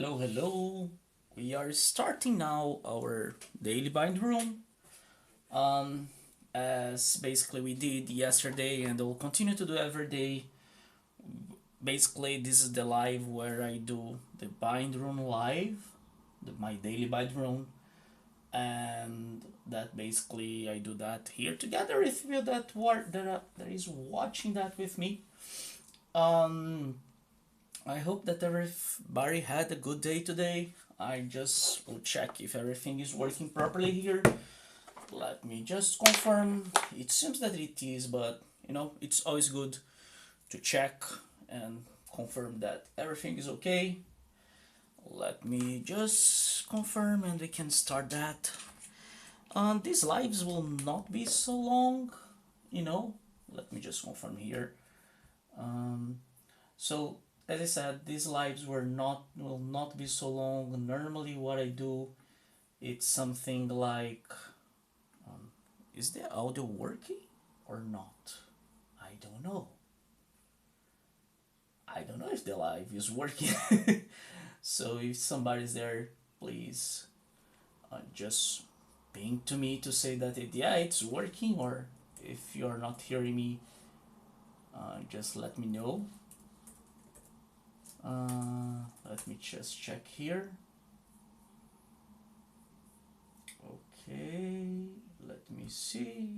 Hello, hello. We are starting now our daily bind room. Um, as basically we did yesterday, and we'll continue to do every day. Basically, this is the live where I do the bind room live, my daily bind room, and that basically I do that here together with you that is watching that with me. Um, I hope that everybody had a good day today. I just will check if everything is working properly here. Let me just confirm. It seems that it is, but it's always good to check and confirm that everything is okay. Let me just confirm and we can start that. These lives will not be so long, you know. Let me just confirm here. So as I said, these lives will not be so long. Normally, what I do, it's something like, is the audio working or not? I don't know. I don't know if the live is working. So if somebody's there, please just ping to me to say that it's working, or if you're not hearing me, just let me know. Let me just check here. Okay, let me see.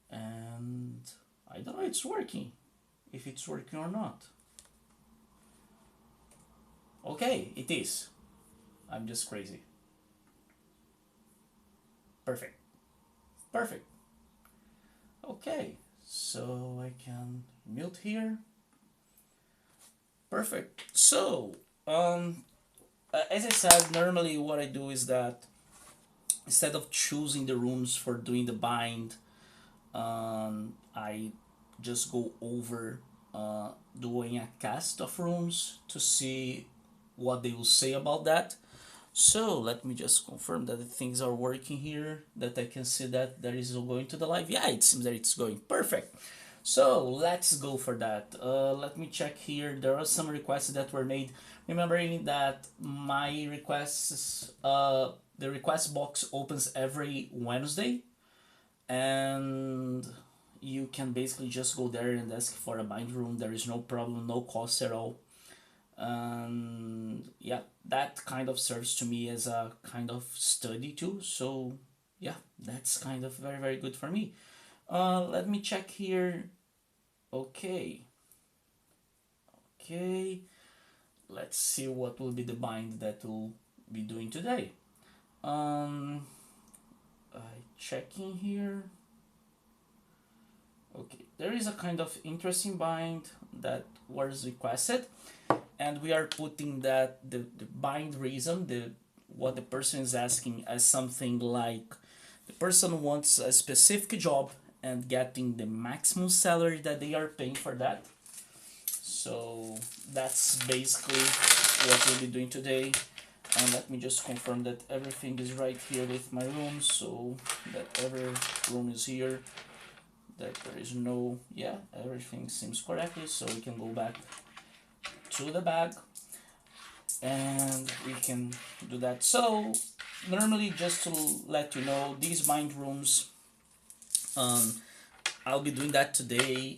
And I don't know it's working, if it's working or not. Okay, it is. I'm just crazy. Perfect. Perfect. Okay, so I can mute here. Perfect. So, as I said, normally what I do is that instead of choosing the rooms for doing the bind, I just go over doing a cast of rooms to see what they will say about that. So let me just confirm that the things are working here, that I can see that there is going to the live. Yeah, it seems that it's going perfect. So let's go for that. Let me check here. There are some requests that were made. Remembering that my requests, the request box opens every Wednesday, and you can basically just go there and ask for a bind room. There is no problem, no cost at all. Yeah, that kind of serves to me as a kind of study too. So yeah, that's kind of very, very good for me. Let me check here. Okay. Okay. Let's see what will be the bind that we'll be doing today. I checking here. Okay, there is a kind of interesting bind that was requested, and we are putting that the bind reason, the what the person is asking, as something like the person wants a specific job and getting the maximum salary that they are paying for that. So that's basically what we'll be doing today. And let me just confirm that everything is right here with my room, so that every room is here, that there is no, yeah, everything seems correctly. So we can go back to the bag and we can do that. So normally, just to let you know, these mind rooms, I'll be doing that today,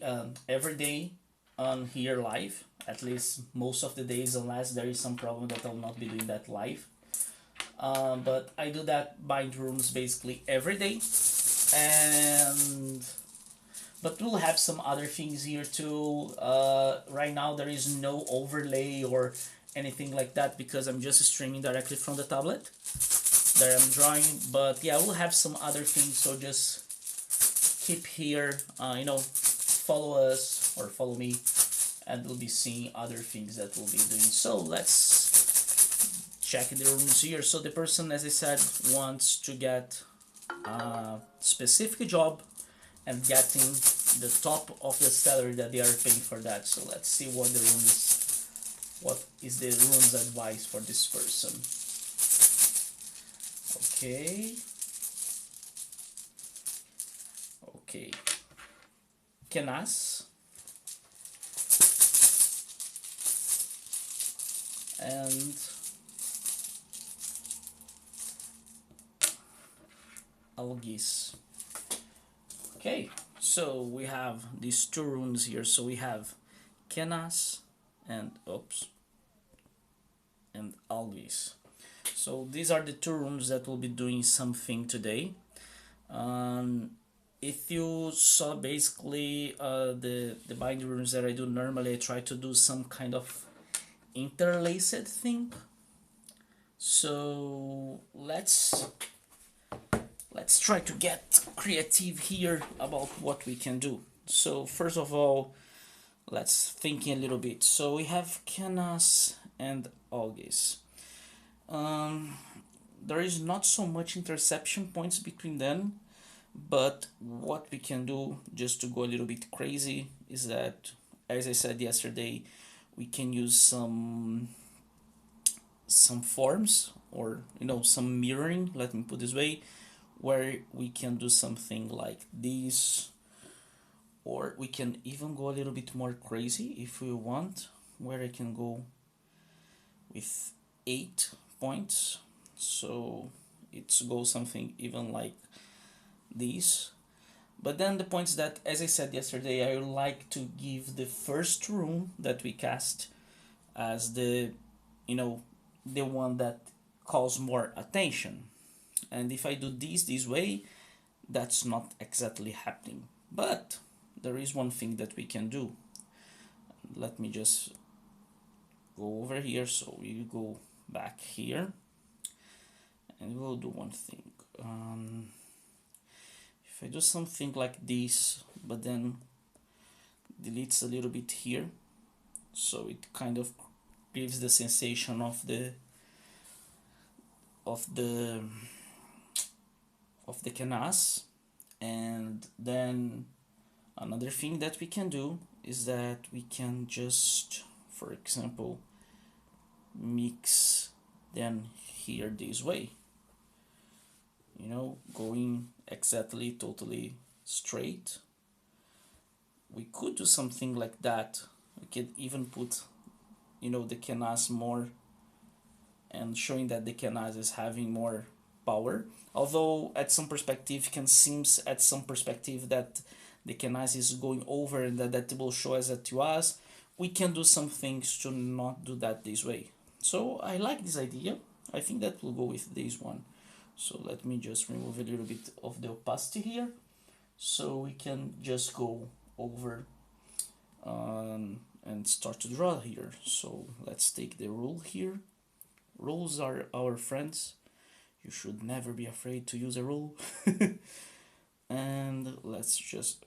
every day on here live, at least most of the days, unless there is some problem that I'll not be doing that live. But I do that bind rooms basically every day, and but we'll have some other things here too. Right now there is no overlay or anything like that because I'm just streaming directly from the tablet that I'm drawing. But yeah, we'll have some other things, so just keep here, follow us or follow me, and we'll be seeing other things that we'll be doing. So let's check the rooms here. So the person, as I said, wants to get a specific job and getting the top of the salary that they are paying for that. So let's see what is the room's advice for this person. Okay. Okay. Kenas. and algaes. Okay, so we have these two runes here. So we have Kenas and and algaes. So these are the two runes that will be doing something today. If you saw basically the binding runes that I do normally, I try to do some kind of interlaced thing. So let's try to get creative here about what we can do. So first of all, let's think a little bit. So we have Kenas and algaes. There is not so much intersection points between them, but what we can do, just to go a little bit crazy, is that, as I said yesterday, we can use some forms, or some mirroring, let me put this way, where we can do something like this, or we can even go a little bit more crazy if we want, where I can go with 8 points. So it's go something even like this. But then the points that, as I said yesterday, I would like to give the first rune that we cast as the one that calls more attention. And if I do this way, that's not exactly happening. But there is one thing that we can do. Let me just go over here. So we go back here, and we'll do one thing. If I do something like this, but then deletes a little bit here, so it kind of gives the sensation of the canvas. And then another thing that we can do is that we can just, for example, mix them here this way, going exactly totally straight. We could do something like that. We could even put the canvas more, and showing that the canvas is having more power, although at some perspective can seems at some perspective that the canvas is going over, and that will show us that to us. We can do some things to not do that this way. So I like this idea. I think that will go with this one. So let me just remove a little bit of the opacity here, so we can just go over and start to draw here. So let's take the rule here. Rules are our friends. You should never be afraid to use a rule. And let's just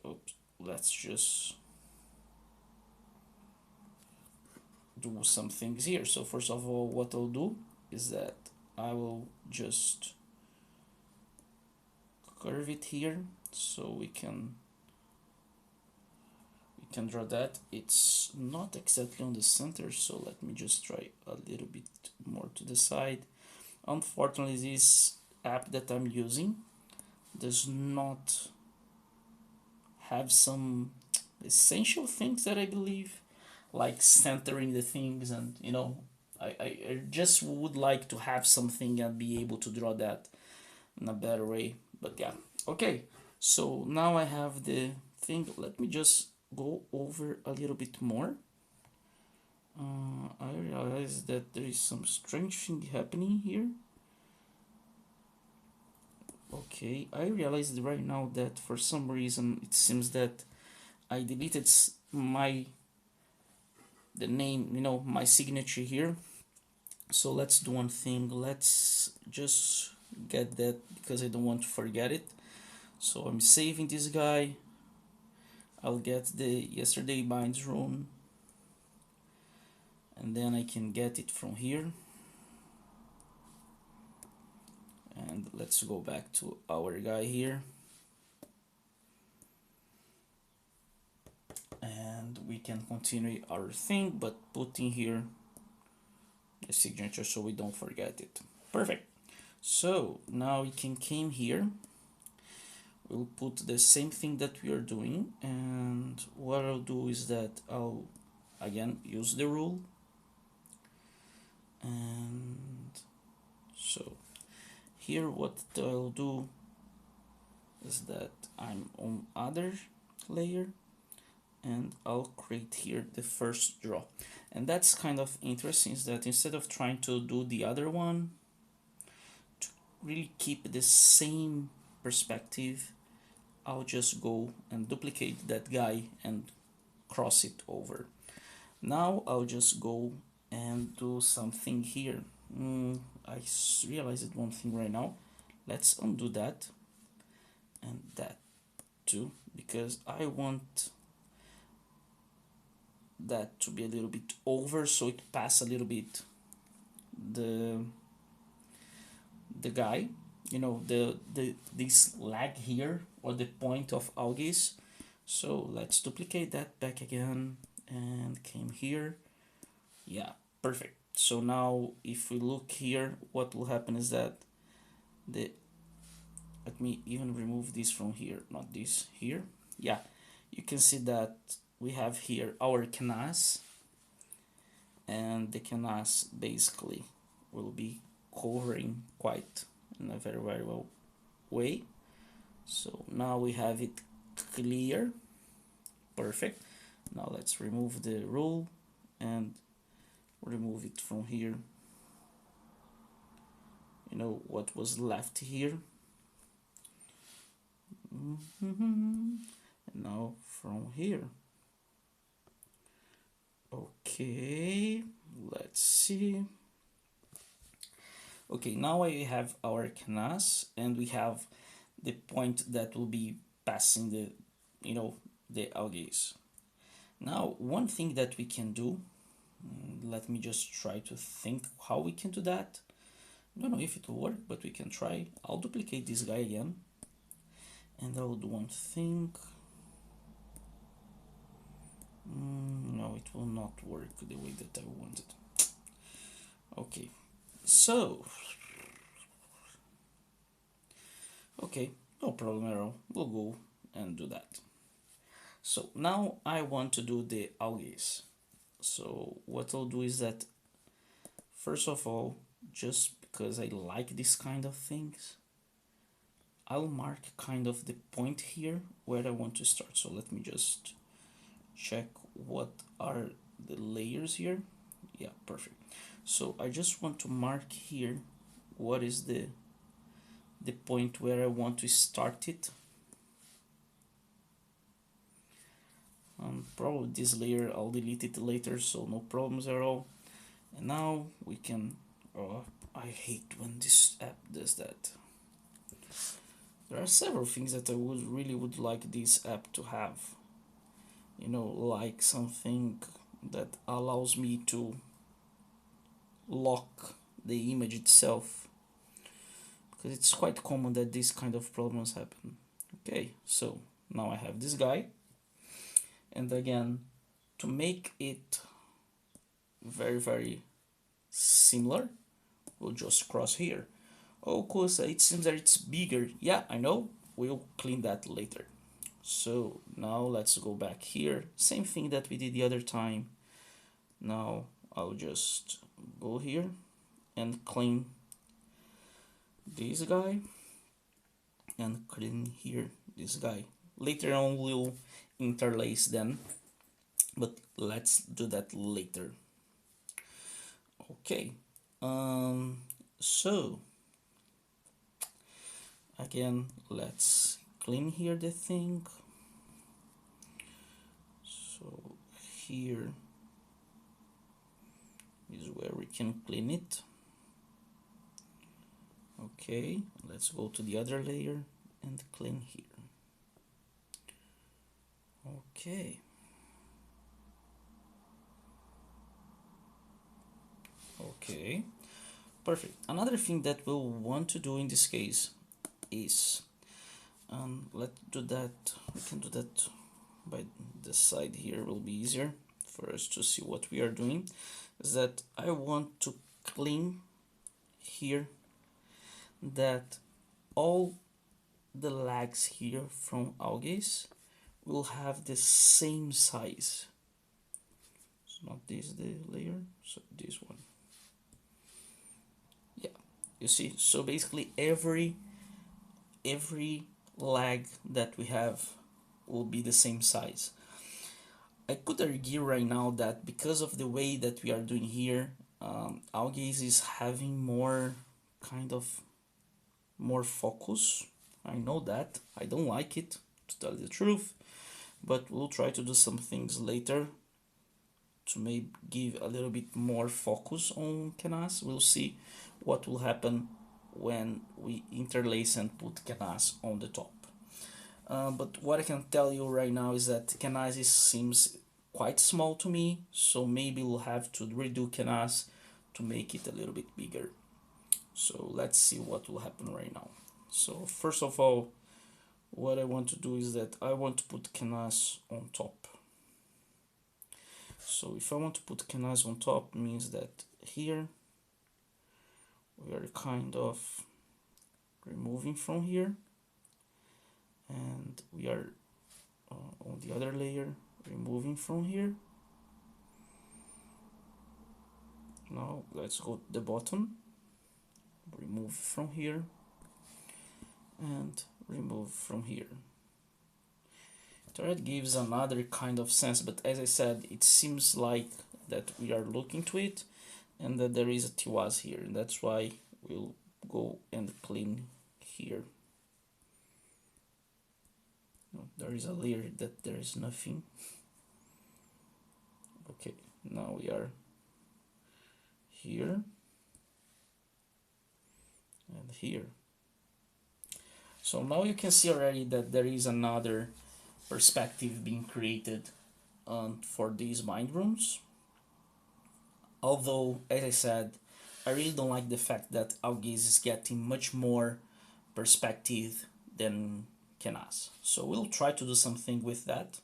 do some things here. So first of all, what I'll do is that I will just curve it here, so we can draw that. It's not exactly on the center, so let me just try a little bit more to the side. Unfortunately, this app that I'm using does not have some essential things that I believe, like centering the things, and I just would like to have something and be able to draw that in a better way. But yeah, okay, so now I have the thing. Let me just go over a little bit more. I realize that there is some strange thing happening here. Okay, I realized right now that for some reason it seems that I deleted the name, my signature here. So let's do one thing. Let's just get that, because I don't want to forget it. So I'm saving this guy. I'll get the yesterday bindrune, and then I can get it from here. And let's go back to our guy here, and we can continue our thing, but putting here the signature so we don't forget it. Perfect. So now we can came here. We'll put the same thing that we are doing, and what I'll do is that I'll again use the rule, So here what I'll do is that I'm on other layer, and I'll create here the first draw. And that's kind of interesting, is that instead of trying to do the other one, to really keep the same perspective, I'll just go and duplicate that guy and cross it over. Now I'll just go and do something here. I realized one thing right now. Let's undo that and that too, because I want that to be a little bit over, so it pass a little bit the guy, you know, the this lag here, or the point of algae. So let's duplicate that back again and came here. Yeah, perfect. So now if we look here, what will happen is that the, let me even remove this from here, not this here. Yeah, you can see that we have here our canvas, and the canvas basically will be covering quite in a very well way. So now we have it clear. Perfect. Now let's remove the rule and remove it from here. You know what was left here. And now from here. Okay, let's see. Okay, now I have our canvas, and we have the point that will be passing the, you know, the algae. Now, one thing that we can do, let me just try to think how we can do that. I don't know if it will work, but we can try. I'll duplicate this guy again, and I'll do one thing. No, it will not work the way that I wanted. Okay, so okay, no problem at all. We'll go and do that. So now I want to do the algae. So what I'll do is that, first of all, just because I like this kind of things, I'll mark kind of the point here where I want to start. So let me just check what are the layers here. Yeah, perfect. So I just want to mark here what is the point where I want to start it. Probably this layer I'll delete it later, so no problems at all. And now we can, oh, I hate when this app does that. There are several things that I would like this app to have. You know, like something that allows me to lock the image itself, because it's quite common that these kind of problems happen. Okay, so now I have this guy, and again, to make it very similar, we'll just cross here. Oh, course, it seems that it's bigger. Yeah, I know, we'll clean that later. So now let's go back here, same thing that we did the other time. Now I'll just go here and clean this guy, and clean here this guy. Later on we'll interlace them, but let's do that later. Okay, so again, let's clean here the thing. So here is where we can clean it. Okay, let's go to the other layer and clean here. Okay. Okay, perfect. Another thing that we'll want to do in this case is, let's do that. We can do that by the side here, will be easier for us to see what we are doing. Is that I want to clean here that all the legs here from algae will have the same size. So not this the layer, so this one. Yeah, You see, so basically every leg that we have will be the same size. I could argue right now that because of the way that we are doing here, Algaze is having more kind of more focus. I know that. I don't like it, to tell you the truth, but we'll try to do some things later to maybe give a little bit more focus on Canas. We'll see what will happen when we interlace and put Canas on the top. But what I can tell you right now is that Canas seems quite small to me, so maybe we'll have to redo Canas to make it a little bit bigger. So let's see what will happen right now. So first of all, what I want to do is that I want to put Canas on top. So if I want to put Canas on top, means that here we are kind of removing from here, and we are on the other layer removing from here. Now let's go to the bottom, remove from here, and remove from here. That gives another kind of sense, but as I said, it seems like that we are looking to it and that there is a tiwaz here, and that's why we'll go and clean here. There is a layer that there is nothing. Okay, now we are here and here. So now you can see already that there is another perspective being created for these bindrunes. Although, as I said, I really don't like the fact that Algaze is getting much more perspective than Canas. So we'll try to do something with that.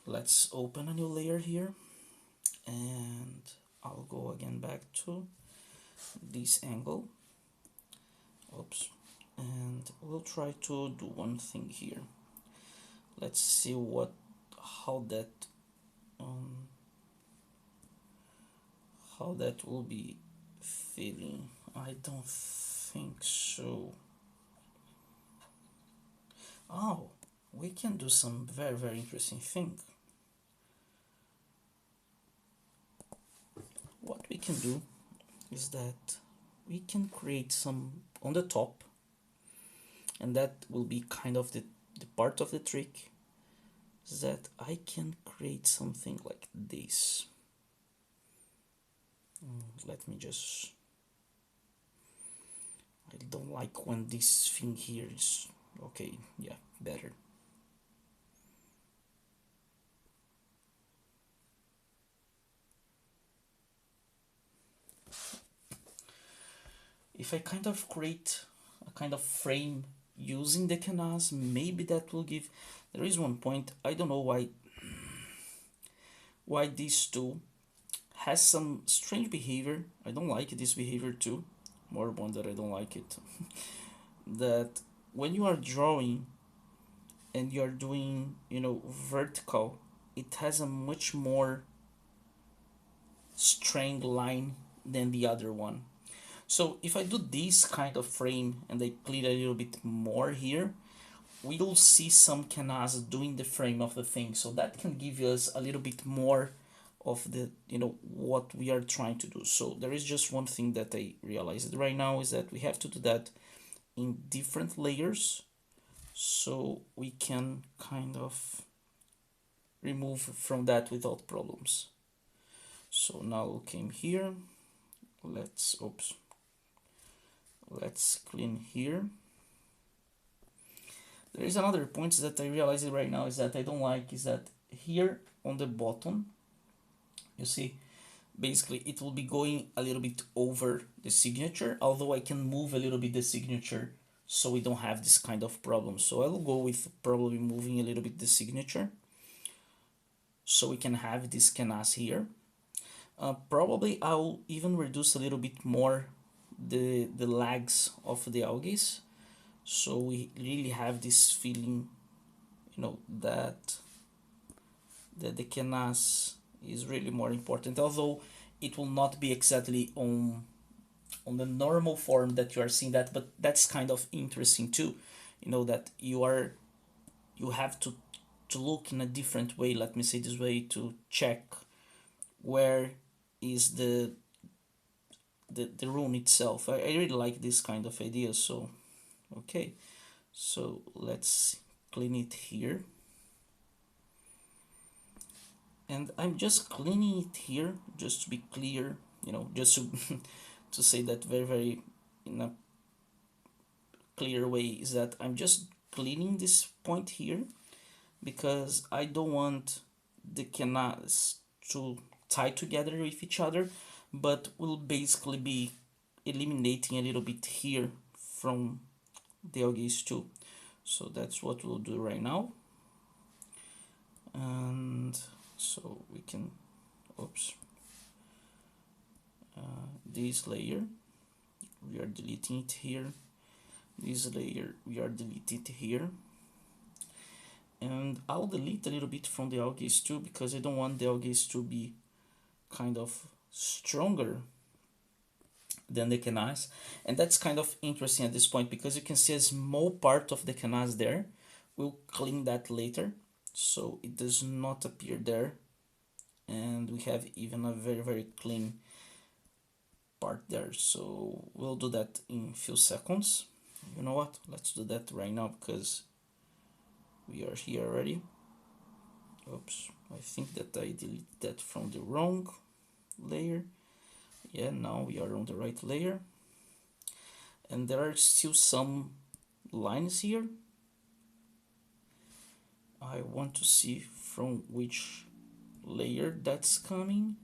Let's open a new layer here, and I'll go again back to this angle. Oops. And we'll try to do one thing here. Let's see how that will be feeling. I don't think so. Oh, we can do some very interesting thing. What we can do is that we can create some on the top, and that will be kind of the part of the trick, is that I can create something like this. Let me just, I don't like when this thing here is, okay, yeah, better. If I kind of create a kind of frame using the Canas, maybe that will give. There is one point, I don't know why this tool has some strange behavior. I don't like this behavior too. More one that I don't like it. That when you are drawing and you are doing, vertical, it has a much more straight line than the other one. So if I do this kind of frame and I pleat a little bit more here, we will see some Canas doing the frame of the thing. So that can give us a little bit more of the, what we are trying to do. So there is just one thing that I realized right now, is that we have to do that in different layers so we can kind of remove from that without problems. So now we came here, let's clean here. There is another point that I realize right now, is that I don't like, is that here on the bottom, you see, basically it will be going a little bit over the signature, although I can move a little bit the signature so we don't have this kind of problem. So I will go with probably moving a little bit the signature so we can have this Canas here. Probably I'll even reduce a little bit more the legs of the Algaze, so we really have this feeling, that the Canas is really more important, although it will not be exactly on on the normal form that you are seeing that, but that's kind of interesting too. You know that you have to look in a different way, let me say this way, to check where is the rune itself. I really like this kind of idea. So okay, so let's clean it here, and I'm just cleaning it here just to be clear, you know, just to to say that very in a clear way, is that I'm just cleaning this point here because I don't want the canals to tie together with each other, but will basically be eliminating a little bit here from the algaes too. So that's what we'll do right now. And so we can, oops, this layer, we are deleting it here. This layer, we are deleting it here. And I'll delete a little bit from the algaes too, because I don't want the algaes to be kind of stronger than the canals. And that's kind of interesting at this point, because you can see a small part of the canals there. We'll clean that later, so it does not appear there. And we have even a very clean part there. So we'll do that in a few seconds. You know what? Let's do that right now, because we are here already. Oops, I think that I deleted that from the wrong layer. Yeah, now we are on the right layer. And there are still some lines here. I want to see from which layer that's coming.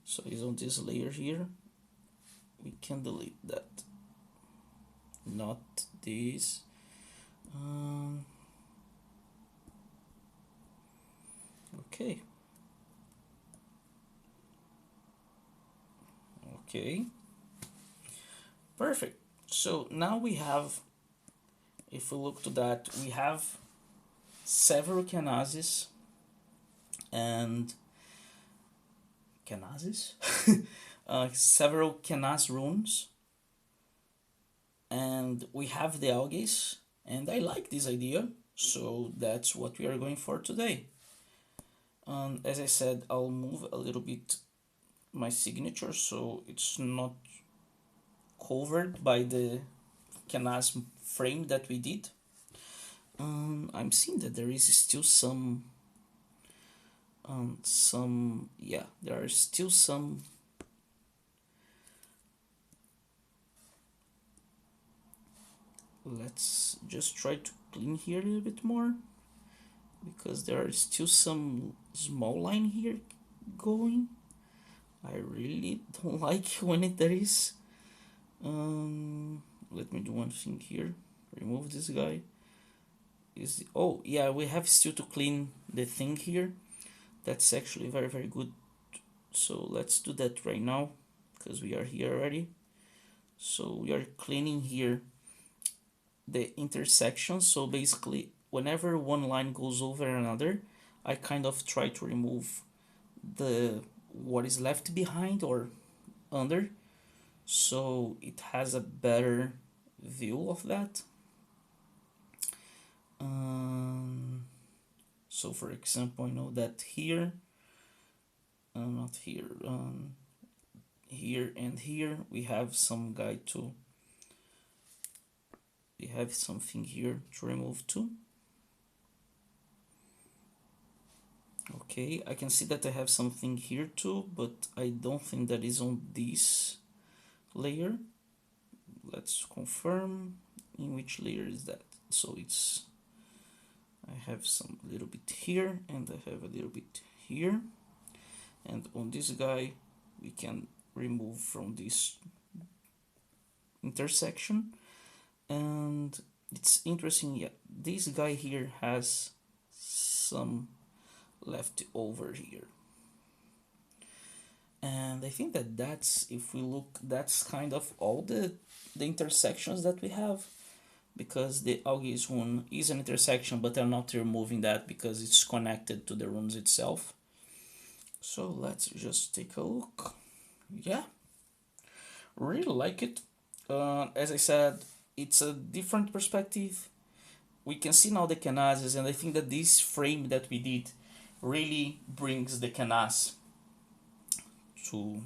So it's on this layer here. We can delete that. Not this. Okay. Okay. Perfect. So now we have, if we look to that, we have several canases and several canas runes, and we have the algaes, and I like this idea, so that's what we are going for today. As I said, I'll move a little bit my signature so it's not covered by the canas frame that we did. I'm seeing that there is still there are still some let's just try to clean here a little bit more, because there are still some small line here going. I really don't like when there is. Let me do one thing here. Remove this guy. Oh yeah, we have still to clean the thing here. That's actually very good. So let's do that right now, because we are here already. So we are cleaning here the intersection. So basically, whenever one line goes over another, I kind of try to remove what is left behind or under, so it has a better view of that. So for example, I know that here, not here, here and here we have some guy to, we have something here to remove too. Okay, I can see that I have something here too, but I don't think that is on this layer. Let's confirm in which layer is that. So it's, I have some little bit here and I have a little bit here, and on this guy we can remove from this intersection. And it's interesting, yeah, this guy here has some left over here, and I think that that's, if we look, that's kind of all the intersections that we have, because the algaes rune is an intersection, but I'm not removing that because it's connected to the runes itself. So let's just take a look. Yeah, Really like it. As I said, it's a different perspective. We can see now the canases, and I think that this frame that we did really brings the canas to,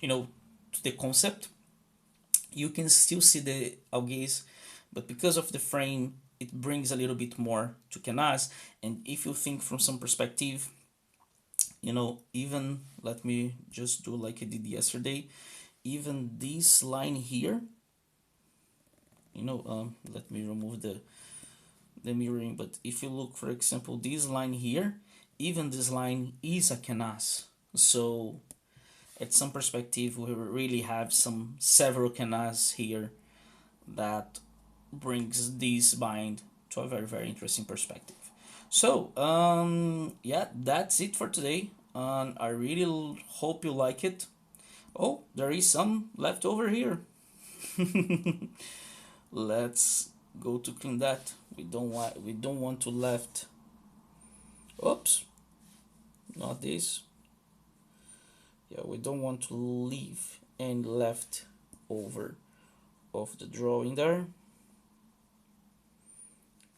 you know, to the concept. You can still see the algaes, but because of the frame, it brings a little bit more to canas. And if you think from some perspective, even let me just do like I did yesterday, even this line here, let me remove the mirroring, but if you look, for example, this line here, even this line is a canas. So at some perspective, we really have several canas here that brings this bind to a very, very interesting perspective. So yeah, that's it for today. I really hope you like it. Oh, there is some left over here. Let's go to clean that. We don't want to left. Oops, not this. Yeah, we don't want to leave any left over of the drawing there.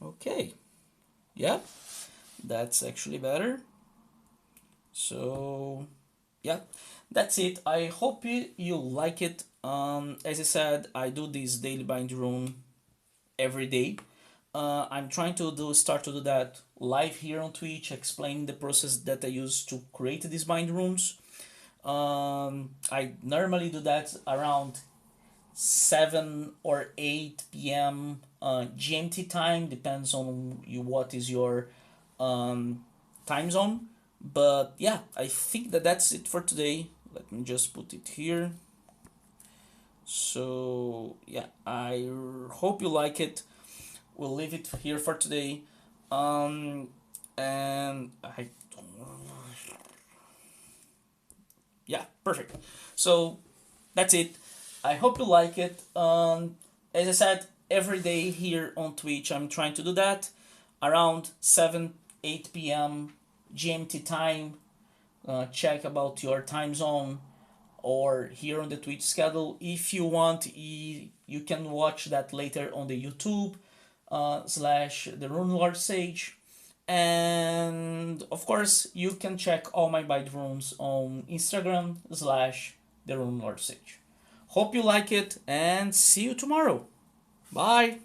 Okay, yeah, that's actually better. So yeah, that's it. I hope you like it. As I said, I do this daily bindrune every day. I'm trying to start to do that live here on Twitch, explaining the process that I use to create these bindrunes. I normally do that around 7 or 8 p.m. GMT time, depends on what is your time zone. But yeah, I think that that's it for today. Let me just put it here. So yeah, I hope you like it. We'll leave it here for today. And yeah, perfect. So that's it. I hope you like it. As I said, every day here on Twitch, I'm trying to do that around 7, 8 p.m. GMT time. Check about your time zone or here on the Twitch schedule. If you want, you can watch that later on the YouTube slash the Rune Lord Sage. And of course, you can check all my bite runes on Instagram slash the Rune Lord Sage. Hope you like it and see you tomorrow. Bye.